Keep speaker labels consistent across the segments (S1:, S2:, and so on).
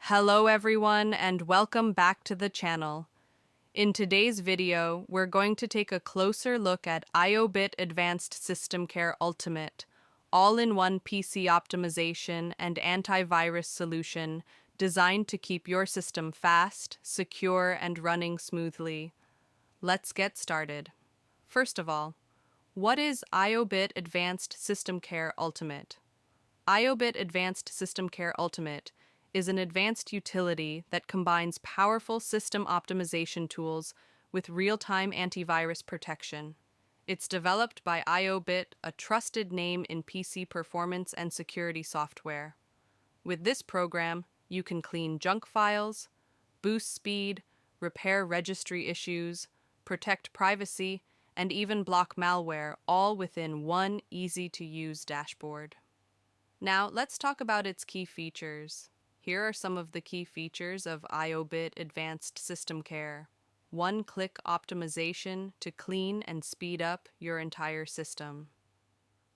S1: Hello everyone and welcome back to the channel. In today's video, we're going to take a closer look at IObit Advanced SystemCare Ultimate, all-in-one PC optimization and antivirus solution designed to keep your system fast, secure, and running smoothly. Let's get started. First of all, what is IObit Advanced SystemCare Ultimate? IObit Advanced SystemCare Ultimate is an advanced utility that combines powerful system optimization tools with real-time antivirus protection. It's developed by IObit, a trusted name in PC performance and security software. With this program, you can clean junk files, boost speed, repair registry issues, protect privacy, and even block malware, all within one easy-to-use dashboard. Now, let's talk about its key features. Here are some of the key features of IObit Advanced SystemCare. One-click optimization to clean and speed up your entire system.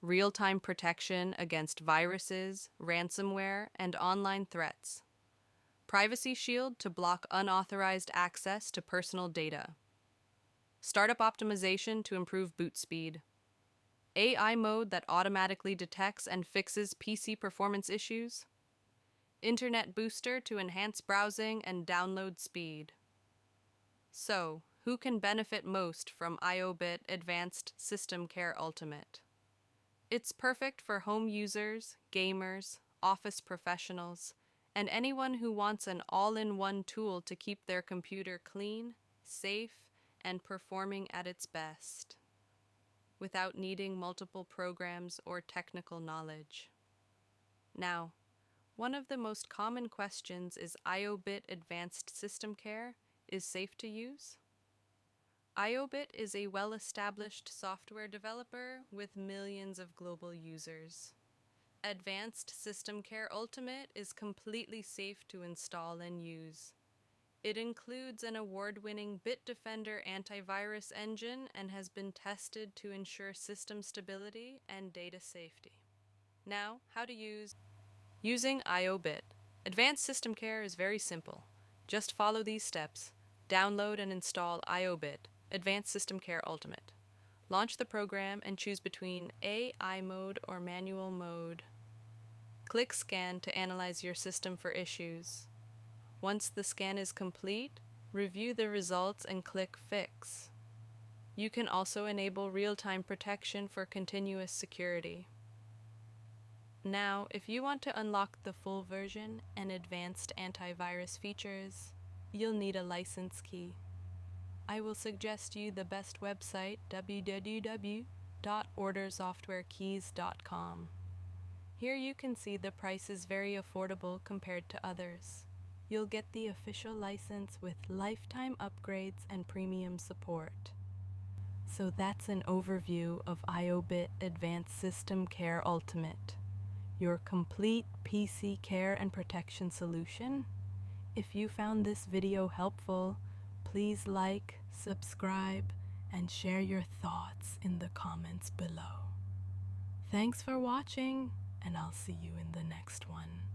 S1: Real-time protection against viruses, ransomware, and online threats. Privacy Shield to block unauthorized access to personal data. Startup optimization to improve boot speed. AI mode that automatically detects and fixes PC performance issues. Internet booster to enhance browsing and download speed. So, who can benefit most from IObit Advanced SystemCare Ultimate? It's perfect for home users, gamers, office professionals, and anyone who wants an all-in-one tool to keep their computer clean, safe, and performing at its best, without needing multiple programs or technical knowledge. Now, one of the most common questions is IObit Advanced SystemCare is safe to use? IObit is a well-established software developer with millions of global users. Advanced SystemCare Ultimate is completely safe to install and use. It includes an award-winning Bitdefender antivirus engine and has been tested to ensure system stability and data safety. Now, how to use. Using IObit Advanced SystemCare is very simple. Just follow these steps. Download and install IObit Advanced SystemCare Ultimate. Launch the program and choose between AI mode or manual mode. Click Scan to analyze your system for issues. Once the scan is complete, review the results and click Fix. You can also enable real-time protection for continuous security. Now, if you want to unlock the full version and advanced antivirus features, you'll need a license key. I will suggest you the best website, www.ordersoftwarekeys.com. Here you can see the price is very affordable compared to others. You'll get the official license with lifetime upgrades and premium support. So that's an overview of IObit Advanced SystemCare Ultimate, your complete PC care and protection solution. If you found this video helpful, please like, subscribe, and share your thoughts in the comments below. Thanks for watching, and I'll see you in the next one.